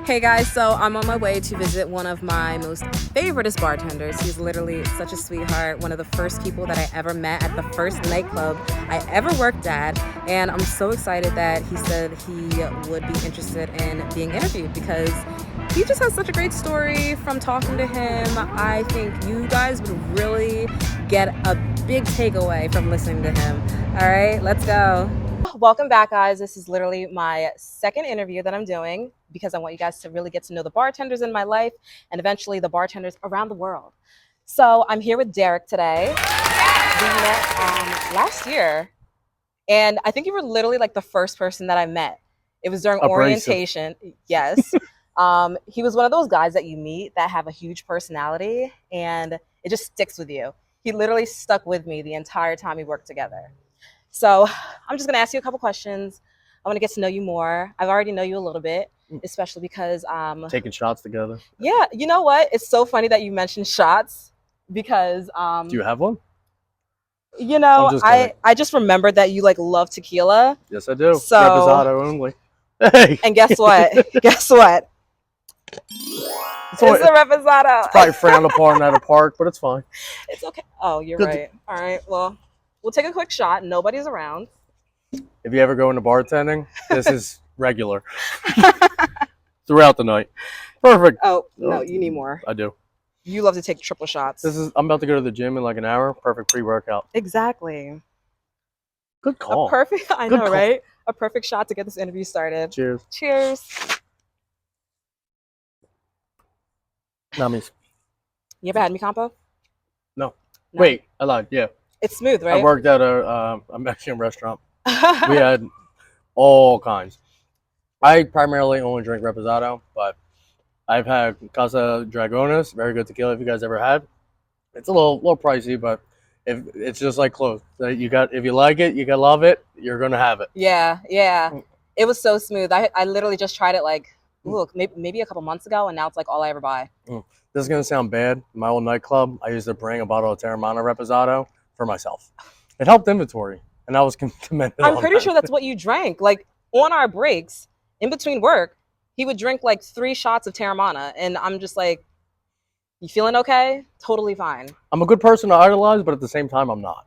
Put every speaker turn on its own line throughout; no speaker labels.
Hey guys, so I'm on my way to visit one of my most favoriteest bartenders. He's literally such a sweetheart, one of the first people that I ever met at the first nightclub I ever worked at. And I'm so excited that he said he would be interested in being interviewed because he just has such a great story from talking to him. I think you guys would really get a big takeaway from listening to him. All right, let's go. Welcome back, guys. This is literally my second interview that I'm doing because I want you guys to really get to know the bartenders in my life and eventually the bartenders around the world. So I'm here with Derek today. We met last year, and I think you were literally like the first person that I met. It was during
Abrasive.
orientation. Yes. He was one of those guys that you meet that have a huge personality and it just sticks with you. He literally stuck with me the entire time we worked together. So I'm just gonna ask you a couple questions. I want to get to know you more. I already know you a little bit, especially because
Taking shots together.
yeah, you know what? It's so funny that you mentioned shots because
Do you have one?
you
I'm
know,
just kidding.
I just remembered that you like love tequila.
Yes, I do.
So
Reposado only. Hey.
and guess what? Guess what?
It's,
It's the
it's
reposado.
probably frowned upon at a park, but it's fine.
It's okay. Oh, you're
Good.
right. All right. Well, we'll take a quick shot. Nobody's around.
If you ever go into bartending, this is regular throughout the night. Perfect.
Oh no, you need more.
I do.
You love to take triple shots.
I'm about to go to the gym in like an hour. Perfect pre-workout.
Exactly.
Good call.
A perfect, I
Good
know,
call.
right? A perfect shot to get this interview started.
Cheers.
Cheers.
Nummies.
You ever had mi campo?
No.
No.
Wait, I lied. Yeah.
It's smooth,
I
right?
worked at a Mexican restaurant. We had all kinds. I primarily only drink reposado, but I've had Casa Dragones, very good tequila. If you guys ever had, it's a little pricey, but if it's just like clothes, if you like it, you can love it. You're gonna have it.
Yeah. It was so smooth. I literally just tried it like, look, maybe a couple months ago, and now it's like all I ever buy.
This is gonna sound bad. My old nightclub, I used to bring a bottle of Terramana reposado for myself. It helped inventory, and I was commended.
I'm pretty sure that's what you drank. Like on our breaks, in between work, he would drink like 3 shots of Terramana, and I'm just like, you feeling okay? Totally fine.
I'm a good person to idolize, but at the same time, I'm not.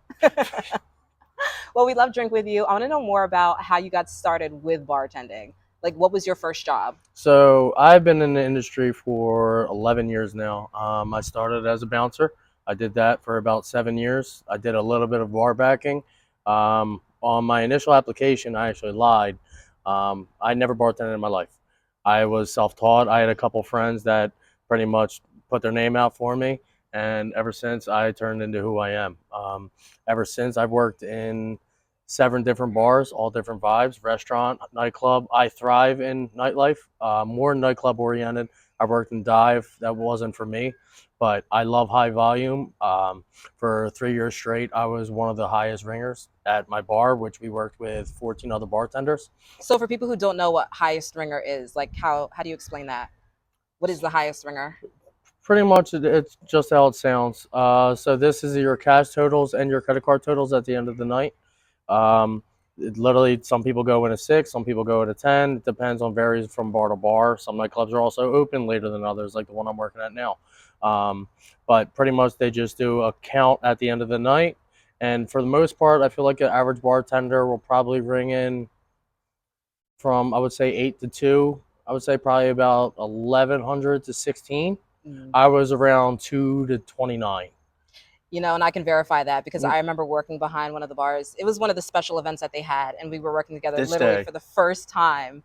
Well, we love Drink With You. I want to know more about how you got started with bartending. Like, what was your first job?
So I've been in the industry for 11 years now. I started as a bouncer. I did that for about 7 years. I did a little bit of bar backing. On my initial application, I actually lied. I never bartended in my life. I was self-taught. I had a couple friends that pretty much put their name out for me, and ever since I turned into who I am. Ever since I've worked in 7 different bars, all different vibes, restaurant, nightclub. I thrive in nightlife, more nightclub oriented. I worked in dive. That wasn't for me, but I love high volume. For 3 years straight, I was one of the highest ringers at my bar, which we worked with 14 other bartenders.
So for people who don't know what highest ringer is, like how do you explain that? What is the highest ringer?
Pretty much, it's just how it sounds. So this is your cash totals and your credit card totals at the end of the night. Literally, some people go in a 6, some people go in a 10. It depends on varies from bar to bar. Some nightclubs are also open later than others, like the one I'm working at now. But pretty much they just do a count at the end of the night. And for the most part, I feel like an average bartender will probably ring in from, I would say, 8 to 2. I would say probably about 1,100 to 16. I was around 2 to 29.
You know, and I can verify that because I remember working behind one of the bars. It was one of the special events that they had, and we were working together literally for the first time.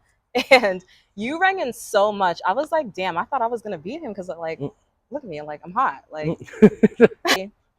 And you rang in so much. I was like, damn, I thought I was gonna beat him because like, look at me, like I'm hot. Like,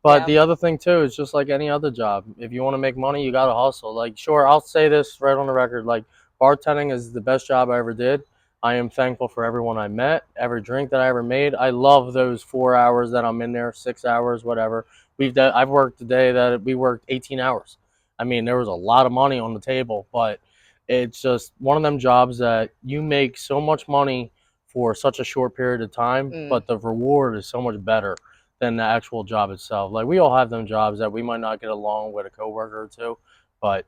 but the other thing too is just like any other job. If you want to make money, you gotta hustle. Like, sure, I'll say this right on the record. Like, bartending is the best job I ever did. I am thankful for everyone I met, every drink that I ever made. I love those 4 hours that I'm in there, 6 hours, whatever. I've worked a day that we worked 18 hours. I mean, there was a lot of money on the table, but it's just one of them jobs that you make so much money for such a short period of time, but the reward is so much better than the actual job itself. Like, we all have them jobs that we might not get along with a coworker or two, but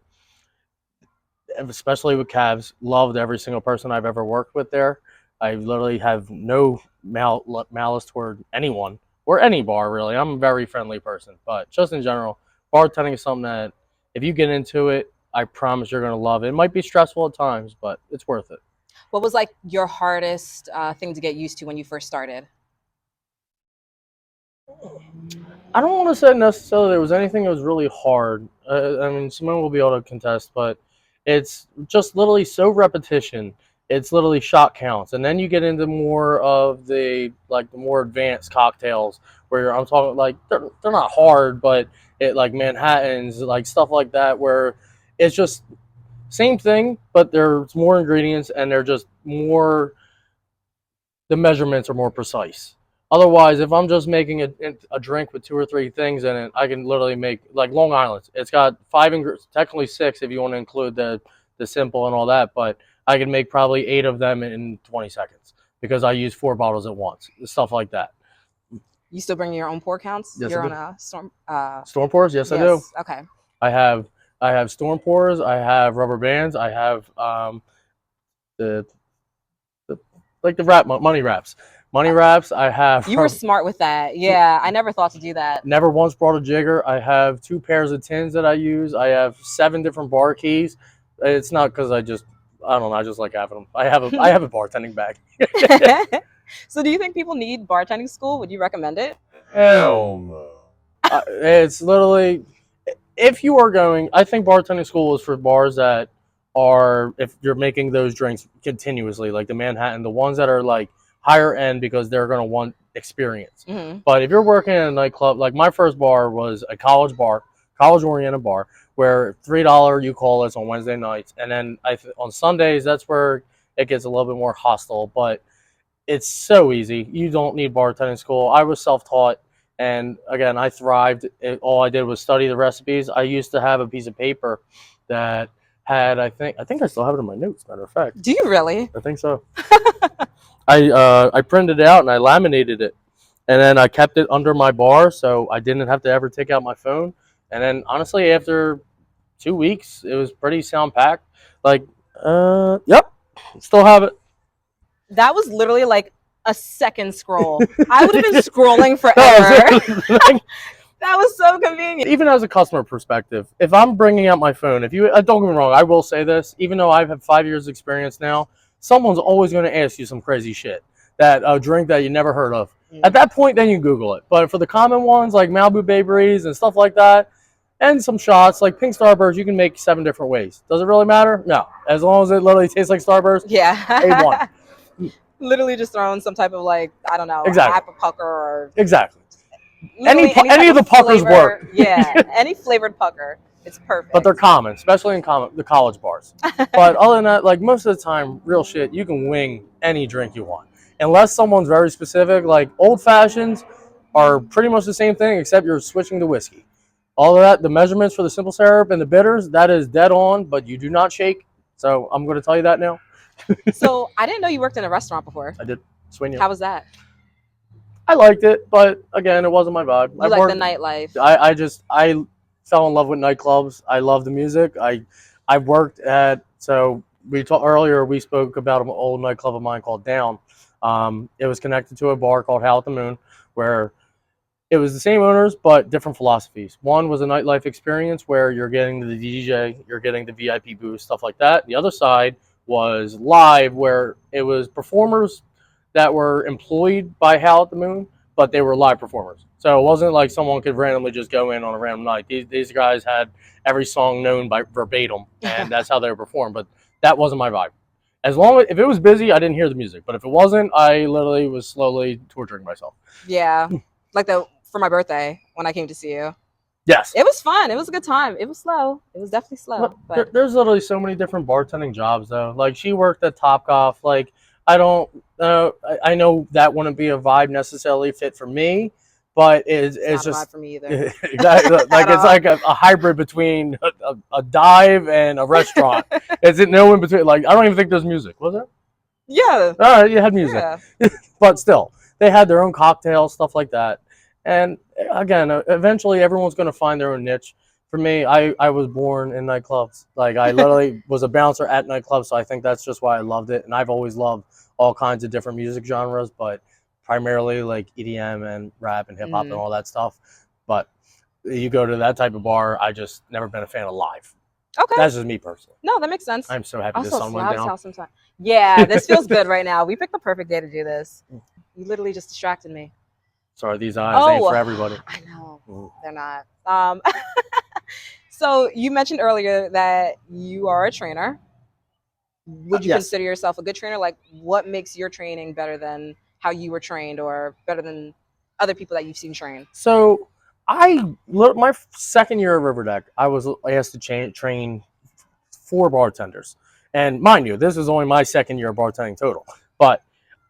especially with Cavs, loved every single person I've ever worked with there. I literally have no malice toward anyone or any bar really. I'm a very friendly person, but just in general, bartending is something that if you get into it, I promise you're gonna love it. It might be stressful at times, but it's worth it.
What was like your hardest thing to get used to when you first started?
I don't want to say necessarily there was anything that was really hard. I mean, someone will be able to contest, but it's just literally so repetition. It's literally shot counts, and then you get into more of the more advanced cocktails where I'm talking like they're not hard, but it like Manhattans, like stuff like that, where it's just same thing, but there's more ingredients and they're just more the measurements are more precise. Otherwise, if I'm just making a drink with two or three things in it, I can literally make like Long Island. It's got five ingredients, technically six if you want to include the simple and all that, but I can make probably eight of them in 20 seconds because I use four bottles at once, stuff like that.
You still bring your own pour counts?
Yes, I
You're on
do.
a storm.
Storm pours, yes, I do.
Yes. Okay.
I have I have storm pours. I have rubber bands. I have the the like the money wraps. Money wraps. I have
You were smart with that. Yeah, I never thought to do that.
never once brought a jigger. I have two pairs of tins that I use. I have seven different bar keys. It's not because I don't know. I just like having them. I have a bartending bag.
So, do you think people need bartending school? Would you recommend it?
Hell no. It's literally if you are going, I think bartending school is for bars that are if you're making those drinks continuously, like the Manhattan, the ones that are like higher end because they're going to want experience.
Hmm.
But if you're working in a nightclub, like my first bar was a college oriented bar, where $3 you call us on Wednesday nights, and then on Sundays that's where it gets a little bit more hostile. But it's so easy. You don't need bartending school. I was self-taught, and again, I thrived. All I did was study the recipes. I used to have a piece of paper that had, I think I still have it in my notes. Matter of fact,
Do you really?
I think so. I printed it out and I laminated it, and then I kept it under my bar so I didn't have to ever take out my phone. And then honestly, after 2 weeks, it was pretty sound packed. Like, yep, still have it.
That was literally like a second scroll. I would have been scrolling
No,
forever. That was so convenient.
even as a customer perspective, if I'm bringing out my phone, if you don't get me wrong, I will say this, even though I've had 5 years experience now, someone's always going to ask you some crazy shit that a drink that you never heard of. At that point, then you Google it. But for the common ones like Malibu Bay Breeze and stuff like that, and some shots like Pink Starburst, you can make 7 different ways. Does it really matter? No, as long as it literally tastes like Starburst.
Yeah.
A1.
Literally just throwing some type of like, I don't know,
Exactly.
apple pucker or
Exactly.
literally
Any of the puckers
flavor.
work.
Yeah, any flavored pucker. It's perfect.
But they're common, especially in the college bars. But other than that, like most of the time, real shit, you can wing any drink you want. Unless someone's very specific, like old fashions are pretty much the same thing, except you're switching to whiskey. All of that, the measurements for the simple syrup and the bitters, that is dead on, but you do not shake. So I'm going to tell you that now.
So I didn't know you worked in a restaurant before.
I did swing you.
How was that?
I liked it, but again, it wasn't my vibe.
You like the nightlife?
I fell in love with nightclubs. I love the music. I worked at so we talked earlier. We spoke about an old nightclub of mine called Down. It was connected to a bar called Howl at the Moon, where it was the same owners but different philosophies. One was a nightlife experience where you're getting the DJ, you're getting the VIP booth, stuff like that. The other side was live, where it was performers that were employed by Howl at the Moon, but they were live performers. So it wasn't like someone could randomly just go in on a random night. These guys had every song known by verbatim, and that's how they were performed. But that wasn't my vibe. As long as if it was busy, I didn't hear the music. But if it wasn't, I literally was slowly torturing myself.
Yeah, like for my birthday when I came to see you.
Yes.
It was fun. It was a good time. It was slow. It was definitely slow. But
There's literally so many different bartending jobs, though. Like, she worked at Topgolf. Like, I don't I know that wouldn't be a vibe necessarily fit for me, but it's
not
just
a vibe for me either.
exactly like it's like a hybrid between a dive and a restaurant. Is it no in between? Like, I don't even think there's music. Was there?
Yeah.
All right, you had music,
Yeah.
but still, they had their own cocktails, stuff like that. And again, eventually, everyone's going to find their own niche. For me, I was born in nightclubs. Like I literally was a bouncer at nightclubs, so I think that's just why I loved it. And I've always loved all kinds of different music genres, but primarily like EDM and rap and hip hop and
Mm.
all that stuff. But you go to that type of bar, I just never been a fan of live.
Okay.
That's just me personally.
No, that makes sense.
I'm so happy the
Also,
sun went
Slav's
down.
house sometime. Yeah, this feels good right now. We picked the perfect day to do this. You literally just distracted me.
Sorry, these eyes ain't for everybody.
I know. They're not. So you mentioned earlier that you are a trainer. Would you
Yes.
consider yourself a good trainer? Like, what makes your training better than how you were trained, or better than other people that you've seen train?
So my second year of Riverdeck, I was asked to train 4 bartenders. And mind you, this is only my second year of bartending total. But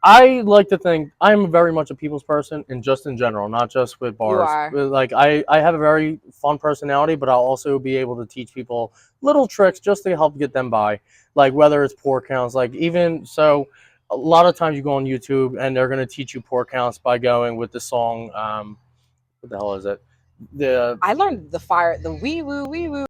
I like to think I'm very much a people's person, and just in general, not just with bars.
You are.
Like I have a very fun personality, but I'll also be able to teach people little tricks just to help get them by. Like whether it's pour counts, like even so, a lot of times you go on YouTube and they're going to teach you pour counts by going with the song. What the hell is it?
I learned the wee woo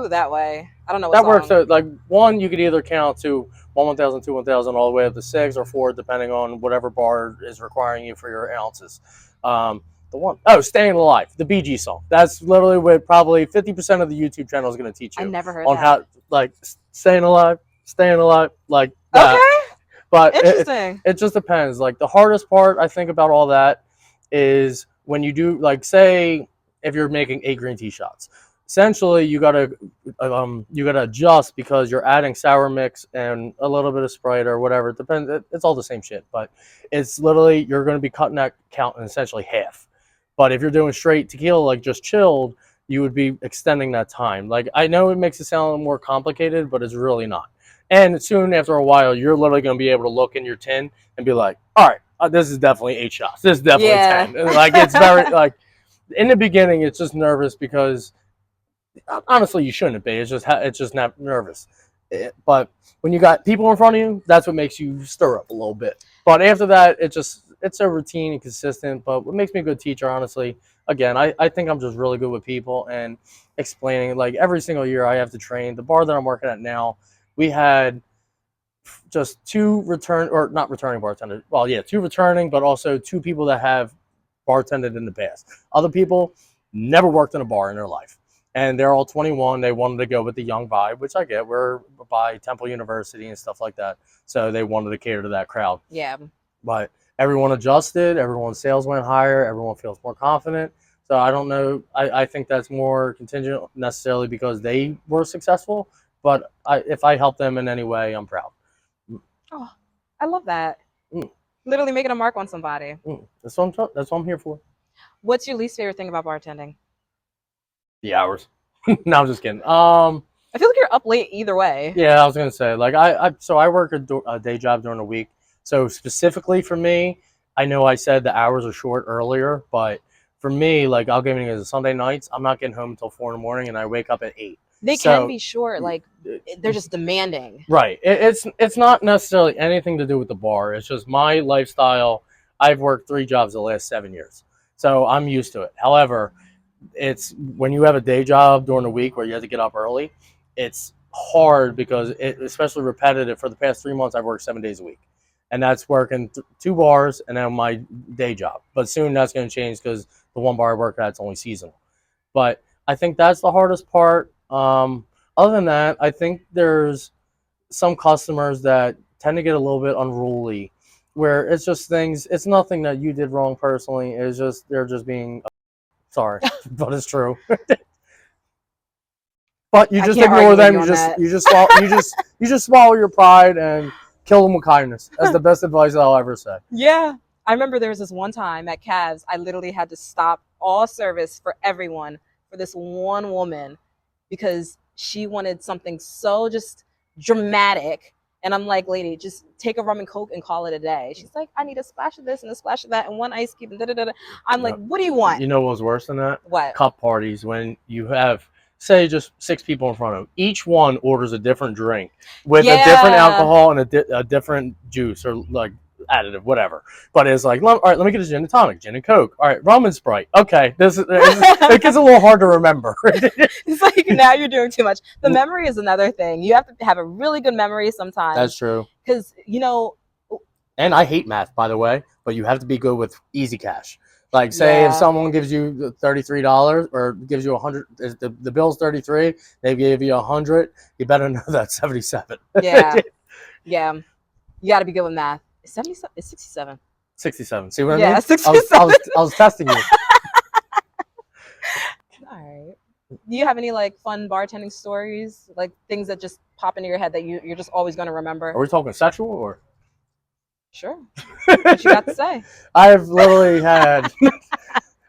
that way. I don't know what
that
song.
works. So, like one, you could either count to 1,000, 2, 1,000, all the way up to 6 or 4, depending on whatever bar is requiring you for your ounces. Staying Alive, the Bee Gees song. That's literally what probably 50% of the YouTube channel is going to teach you.
I never heard
on
that.
how, like, staying alive, like that.
Okay.
But
Interesting.
it just depends. Like the hardest part I think about all that is when you do, like, say if you're making 8 green tea shots. Essentially, you gotta adjust because you're adding sour mix and a little bit of Sprite or whatever. It depends. It's all the same shit, but it's literally you're going to be cutting that count in essentially half. But if you're doing straight tequila, like just chilled, you would be extending that time. Like I know it makes it sound more complicated, but it's really not. And soon after a while, you're literally going to be able to look in your tin and be like, all right, this is definitely 8 shots. This is definitely 10. And like it's very like in the beginning, it's just nervous because honestly, you shouldn't be. It's just not nervous. But when you got people in front of you, that's what makes you stir up a little bit. But after that, it's a routine and consistent. But what makes me a good teacher, honestly, again, I think I'm just really good with people and explaining. Like every single year, I have to train. The bar that I'm working at now, we had just 2 not returning bartenders. Well, yeah, 2 returning, but also 2 people that have bartended in the past. Other people never worked in a bar in their life. And they're all 21. They wanted to go with the young vibe, which I get. We're by Temple University and stuff like that. So they wanted to cater to that crowd.
Yeah.
But everyone adjusted. Everyone's sales went higher. Everyone feels more confident. So I don't know. I think that's more contingent necessarily because they were successful. But if I help them in any way, I'm proud.
Oh, I love that. Literally making a mark on somebody.
That's what I'm here for.
What's your least favorite thing about bartending?
The hours. No, I'm just kidding.
I feel like you're up late either way.
Yeah, I was gonna say like I work a day job during the week. So specifically for me, I know I said the hours are short earlier, but for me, like I'll give you as Sunday nights, I'm not getting home until 4 in the morning, and I wake up at 8.
They can be short, like they're just demanding.
Right. It's not necessarily anything to do with the bar. It's just my lifestyle. I've worked 3 jobs the last 7 years, so I'm used to it. However, it's when you have a day job during the week where you have to get up early, it's hard because especially repetitive. For the past 3 months, I've worked 7 days a week, and that's working 2 bars and then my day job. But soon that's going to change because the 1 bar I work at is only seasonal. But I think that's the hardest part. Other than that, I think there's some customers that tend to get a little bit unruly, where it's just things. It's nothing that you did wrong personally. It's just they're just being sorry, but it's true. But you just ignore them. You just swallow your pride and kill them with kindness. That's the best advice I'll ever say.
Yeah. I remember there was this one time at Cavs, I literally had to stop all service for everyone for this one woman because she wanted something so just dramatic. And I'm like, lady, just take a rum and Coke and call it a day. She's like, I need a splash of this and a splash of that and 1 ice cube and da-da-da-da. I'm like, what do you want?
You know what was worse than that?
What?
Cup parties, when you have, say, just 6 people in front of them. Each one orders a different drink with a different alcohol and a different juice or like additive, whatever. But it's like, all right, let me get a gin and tonic, gin and Coke. All right, rum and Sprite. Okay, it gets a little hard to remember.
It's like now you're doing too much. The memory is another thing. You have to have a really good memory sometimes.
That's true.
Because, you know.
And I hate math, by the way, but you have to be good with easy cash. Like, say if someone gives you $33 or gives you 100, the bill's 33, they gave you 100, you better know that's 77.
Yeah. Yeah. You got to be good with math. It's 77. It's 67.
67. See what I mean?
Yeah, 67.
I was testing you.
All right. Do you have any like fun bartending stories, like things that just pop into your head that you're just always going to remember?
Are we talking sexual or?
Sure. What you got to say?
I've literally had,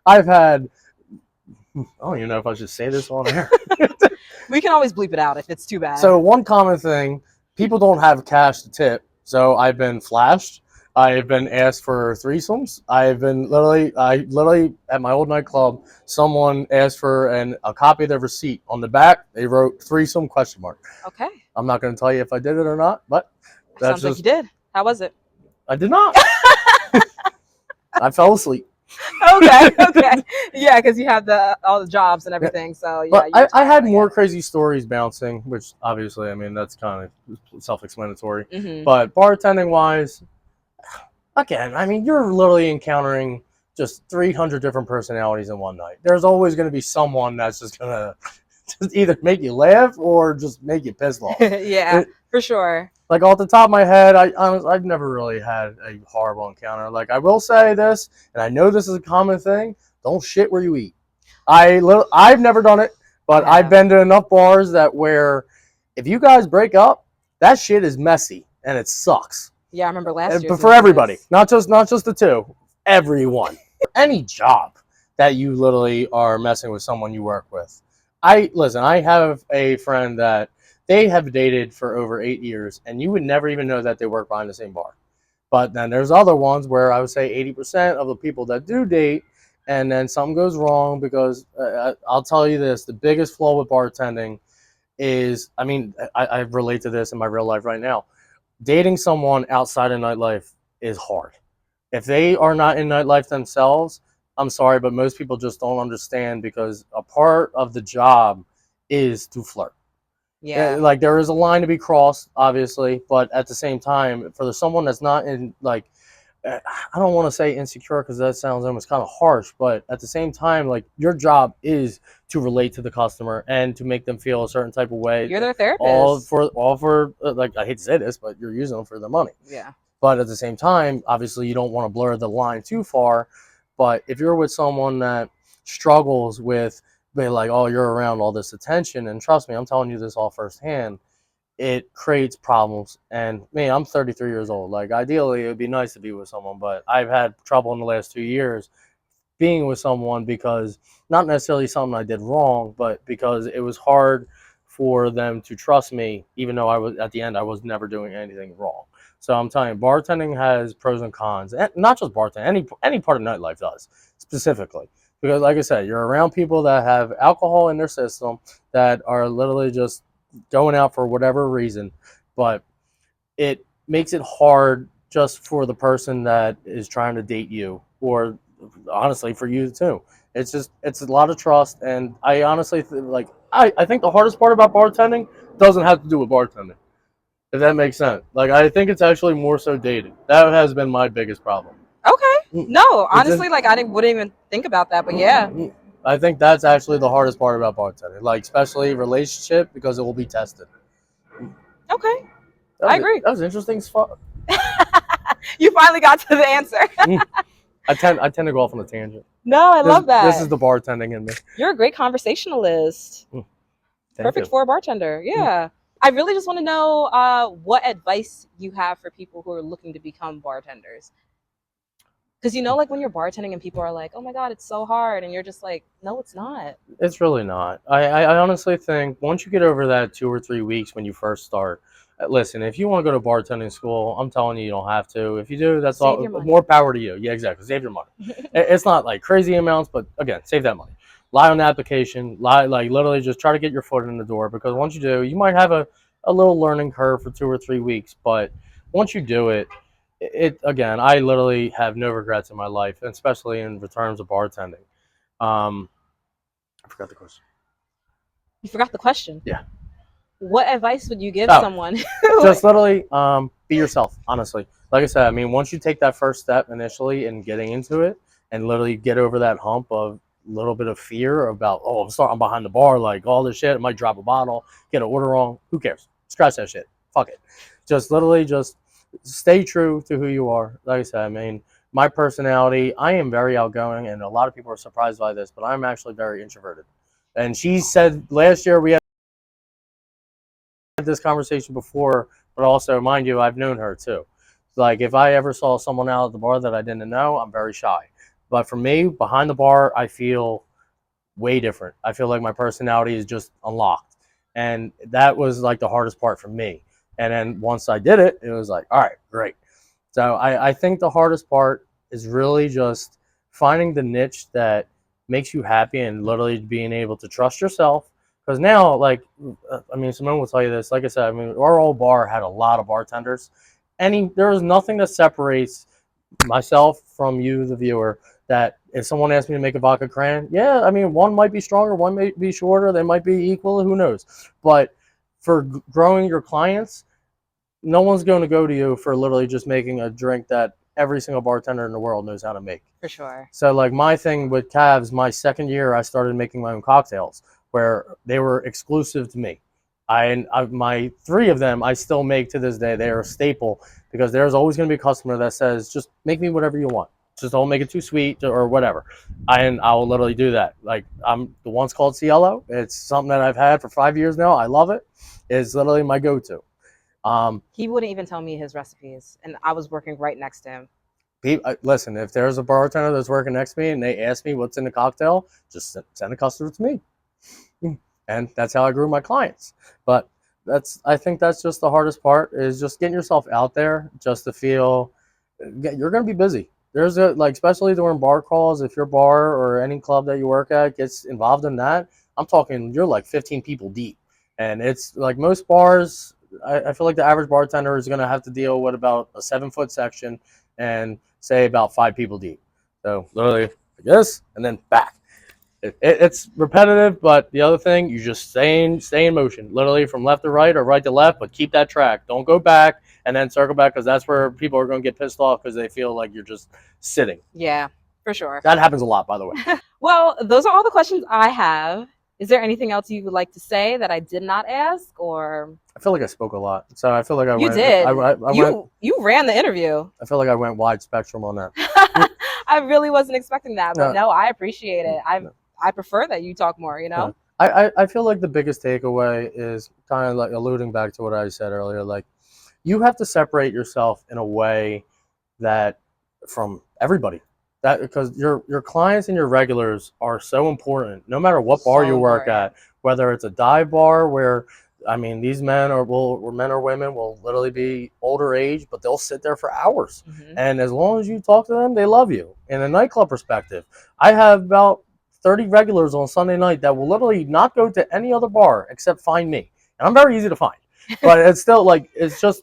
I don't even know if I should say this on air.
We can always bleep it out if it's too bad.
So one common thing, people don't have cash to tip. So I've been flashed. I've been asked for threesomes. I literally at my old nightclub, someone asked for a copy of their receipt. On the back, they wrote threesome ?
Okay.
I'm not going to tell you if I did it or not, but
sounds like you did. How was it?
I did not. I fell asleep.
Okay. Yeah, because you had all the jobs and everything. So yeah.
But I had more crazy stories bouncing, which obviously, I mean, that's kind of self-explanatory.
Mm-hmm.
But bartending wise, again, I mean, you're literally encountering just 300 different personalities in one night. There's always going to be someone that's just going to just either make you laugh or just make you pissed off.
Yeah, for sure.
Like off the top of my head, I've never really had a horrible encounter. Like I will say this, and I know this is a common thing: don't shit where you eat. I've never done it, but I've been to enough bars that where if you guys break up, that shit is messy and it sucks.
Yeah, I remember last year.
But for everybody, not just the two, everyone. Any job that you literally are messing with someone you work with. I have a friend that they have dated for over 8 years, and you would never even know that they work behind the same bar. But then there's other ones where I would say 80% of the people that do date, and then something goes wrong because I'll tell you this, the biggest flaw with bartending is, I mean, I relate to this in my real life right now. Dating someone outside of nightlife is hard. If they are not in nightlife themselves, I'm sorry, but most people just don't understand because a part of the job is to flirt.
Yeah.
Like there is a line to be crossed, obviously, but at the same time, for someone that's not in like, I don't want to say insecure because that sounds almost kind of harsh, but at the same time, like your job is to relate to the customer and to make them feel a certain type of way.
You're their therapist.
All for like, I hate to say this, but you're using them for the money.
Yeah.
But at the same time, obviously, you don't want to blur the line too far. But if you're with someone that struggles with being like, oh, you're around all this attention, and trust me, I'm telling you this all firsthand, it creates problems. And me, I'm 33 years old. Like, ideally, it would be nice to be with someone, but I've had trouble in the last 2 years being with someone because not necessarily something I did wrong, but because it was hard for them to trust me, even though I was at the end, I was never doing anything wrong. So I'm telling you, bartending has pros and cons, and not just bartending, any part of nightlife does specifically. Because like I said, you're around people that have alcohol in their system that are literally just going out for whatever reason, but it makes it hard just for the person that is trying to date you, or honestly for you too. It's a lot of trust, and I honestly I think the hardest part about bartending doesn't have to do with bartending, if that makes sense. Like I think it's actually more so dating. That has been my biggest problem.
Okay. No, honestly, like I wouldn't even think about that, but yeah.
I think that's actually the hardest part about bartending, like especially relationship, because it will be tested.
Okay. I agree.
That was interesting as fuck.
You finally got to the answer.
I tend to go off on a tangent.
No, I love that.
This is the bartending in me.
You're a great conversationalist. Perfect for a bartender. Yeah. I really just want to know what advice you have for people who are looking to become bartenders. Because like when you're bartending and people are like, oh my God, it's so hard. And you're just like, no, it's not.
It's really not. I honestly think once you get over that 2 or 3 weeks when you first start, listen, if you want to go to bartending school, I'm telling you, you don't have to. If you do, that's all more power to you. Yeah, exactly. Save your money. It's not like crazy amounts, but again, save that money. Lie on the application. Like literally just try to get your foot in the door, because once you do, you might have a little learning curve for 2 or 3 weeks, but once you do it, it again, I literally have no regrets in my life, especially in terms of bartending. I forgot the question.
You forgot the question.
Yeah.
What advice would you give
Oh,
someone?
just literally be yourself, honestly. Like I said, I mean, once you take that first step initially in getting into it and literally get over that hump of a little bit of fear about, oh, I'm behind the bar, like all this shit, I might drop a bottle, get an order wrong, who cares? Scratch that shit. Fuck it. Just literally just stay true to who you are. Like I said, I mean, my personality, I am very outgoing, and a lot of people are surprised by this, but I'm actually very introverted. And she said last year we had this conversation before, but also, mind you, I've known her too. Like, if I ever saw someone out at the bar that I didn't know, I'm very shy. But for me, behind the bar, I feel way different. I feel like my personality is just unlocked. And that was like the hardest part for me. And then once I did it, it was like, all right, great. So I think the hardest part is really just finding the niche that makes you happy and literally being able to trust yourself. Because now, like, I mean, Simone will tell you this. Like I said, I mean, our old bar had a lot of bartenders. There was nothing that separates myself from you, the viewer, that if someone asked me to make a vodka cran, yeah, I mean, one might be stronger, one might be shorter, they might be equal, who knows? But for growing your clients, no one's going to go to you for literally just making a drink that every single bartender in the world knows how to make.
For sure.
So, like, my thing with Cavs, my second year, I started making my own cocktails where they were exclusive to me. My three of them I still make to this day. They are a staple because there's always going to be a customer that says, just make me whatever you want. Just don't make it too sweet or whatever. And I'll literally do that. Like, the one's called Cielo. It's something that I've had for 5 years now. I love it. It's literally my go-to.
He wouldn't even tell me his recipes, and I was working right next to him.
Listen, if there's a bartender that's working next to me and they ask me what's in the cocktail, just send a customer to me. And that's how I grew my clients. But I think that's just the hardest part, is just getting yourself out there, just to feel you're going to be busy. There's like, especially during bar calls, if your bar or any club that you work at gets involved in that, I'm talking, you're like 15 people deep. And it's like most bars, I feel like the average bartender is going to have to deal with about a 7-foot section and say about 5 people deep. So literally like this and then back. It's repetitive, but the other thing, you just stay in motion, literally from left to right or right to left, but keep that track. Don't go back and then circle back, because that's where people are going to get pissed off because they feel like you're just sitting.
Yeah, for sure.
That happens a lot, by the way.
Well, those are all the questions I have. Is there anything else you would like to say that I did not ask, or?
I feel like I spoke a lot, so I feel like
You did. You ran the interview.
I feel like I went wide spectrum on that.
I really wasn't expecting that, but
No.
no, I appreciate it. I prefer that you talk more, you know?
I feel like the biggest takeaway is kind of like alluding back to what I said earlier. Like, you have to separate yourself in a way that from everybody. That, because your clients and your regulars are so important, no matter what bar you work at, whether it's a dive bar where, I mean, these men or women will literally be older age, but they'll sit there for hours.
Mm-hmm.
And as long as you talk to them, they love you. In a nightclub perspective, I have about 30 regulars on Sunday night that will literally not go to any other bar except find me. And I'm very easy to find. But it's still like, it's just,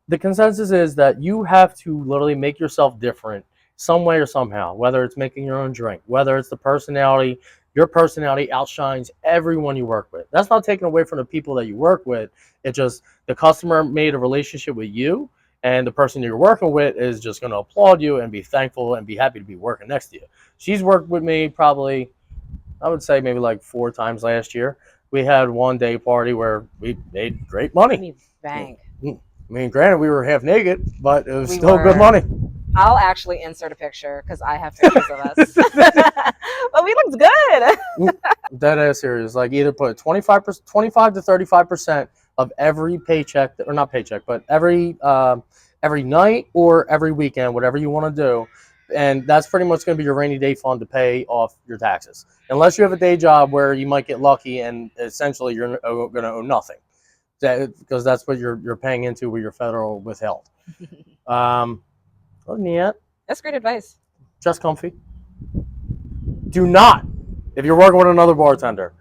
the consensus is that you have to literally make yourself different some way or somehow, whether it's making your own drink, whether it's the personality. Your personality outshines everyone you work with. That's not taken away from the people that you work with. It's just the customer made a relationship with you, and the person you're working with is just going to applaud you and be thankful and be happy to be working next to you. She's worked with me probably, I would say, maybe like 4 times last year. We had one day party where we made great money.
I mean, bank.
I mean, granted, we were half naked, but it was still good money.
I'll actually insert a picture because I have pictures of us. But we looked good.
Dead ass serious. Like, either put 25 to 35% of every paycheck, or not paycheck, but every night or every weekend, whatever you want to do. And that's pretty much going to be your rainy day fund to pay off your taxes. Unless you have a day job where you might get lucky and essentially you're going to owe nothing. Because that's what you're paying into with your federal withheld. Other than that,
that's great advice.
Just comfy. Do not, if you're working with another bartender,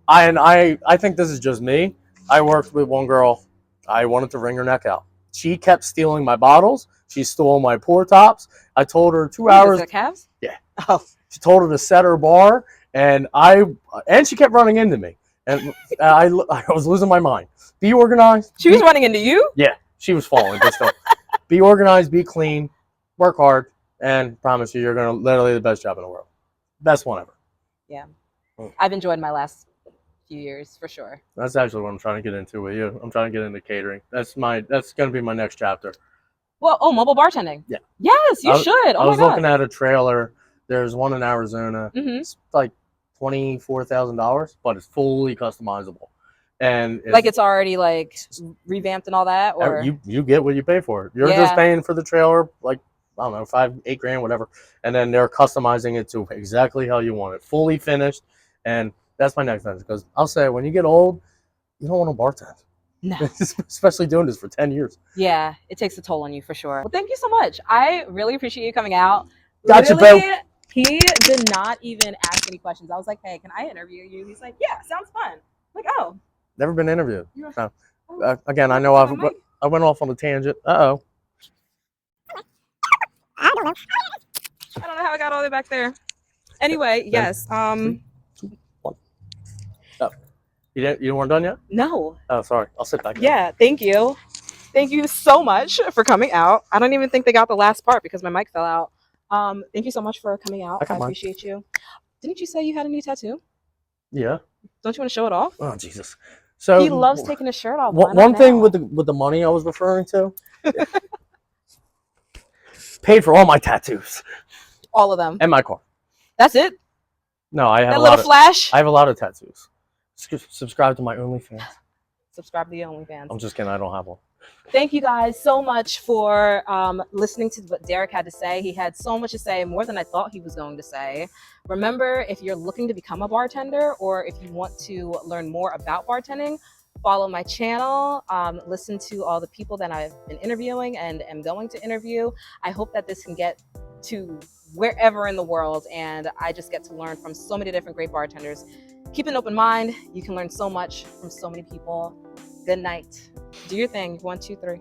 I think this is just me. I worked with one girl. I wanted to wring her neck out. She kept stealing my bottles. She stole my pour tops. I told her 2
What
hours.
is it, calves?
Yeah.
Oh.
She told her to set her bar, and she kept running into me, and I was losing my mind. Be organized.
She was running into you?
Yeah, she was falling, but still. Be organized, be clean, work hard, and promise you're gonna literally the best job in the world. Best one ever.
Yeah. I've enjoyed my last few years for sure.
That's actually what I'm trying to get into with you. I'm trying to get into catering. That's gonna be my next chapter.
Well, mobile bartending.
Yeah.
Yes, you should.
I was looking at a trailer. There's one in Arizona.
Mm-hmm.
It's like $24,000, but it's fully customizable, and
it's already like revamped and all that. Or
you get what you pay for. You're just paying for the trailer, like I don't know, $5-8 grand, whatever, and then they're customizing it to exactly how you want it, fully finished. And that's my next thing, because I'll say when you get old, you don't want to bartend.
No.
Especially doing this for 10 years.
Yeah, it takes a toll on you for sure. Well, thank you so much. I really appreciate you coming out.
Gotcha,
Literally,
Bill.
He did not even ask any questions. I was like, hey, can I interview you? He's like, yeah, sounds fun. I'm like, oh.
Never been interviewed. No. Again,
Oh,
I know I went off on a tangent. Uh-oh.
I don't know how I got all the way back there. Anyway, yes.
3, 2, 1. Oh. You weren't done yet?
No.
Oh, sorry. I'll sit back.
Yeah, thank you. Thank you so much for coming out. I don't even think they got the last part because my mic fell out. Thank you so much for coming out. I appreciate you. Didn't you say you had a new tattoo?
Yeah.
Don't you want to show it off?
Oh, Jesus. So
he loves taking his shirt off.
One thing with the money I was referring to, paid for all my tattoos.
All of them.
And my car.
That's it?
No, I have
that little flash?
I have a lot of tattoos. Subscribe to my OnlyFans.
Subscribe to the OnlyFans.
I'm just kidding. I don't have one.
Thank you guys so much for listening to what Derek had to say. He had so much to say, more than I thought he was going to say. Remember, if you're looking to become a bartender or if you want to learn more about bartending, follow my channel. Listen to all the people that I've been interviewing and am going to interview. I hope that this can get to wherever in the world, and I just get to learn from so many different great bartenders. Keep an open mind. You can learn so much from so many people. Good night. Do your thing. 1, 2, 3.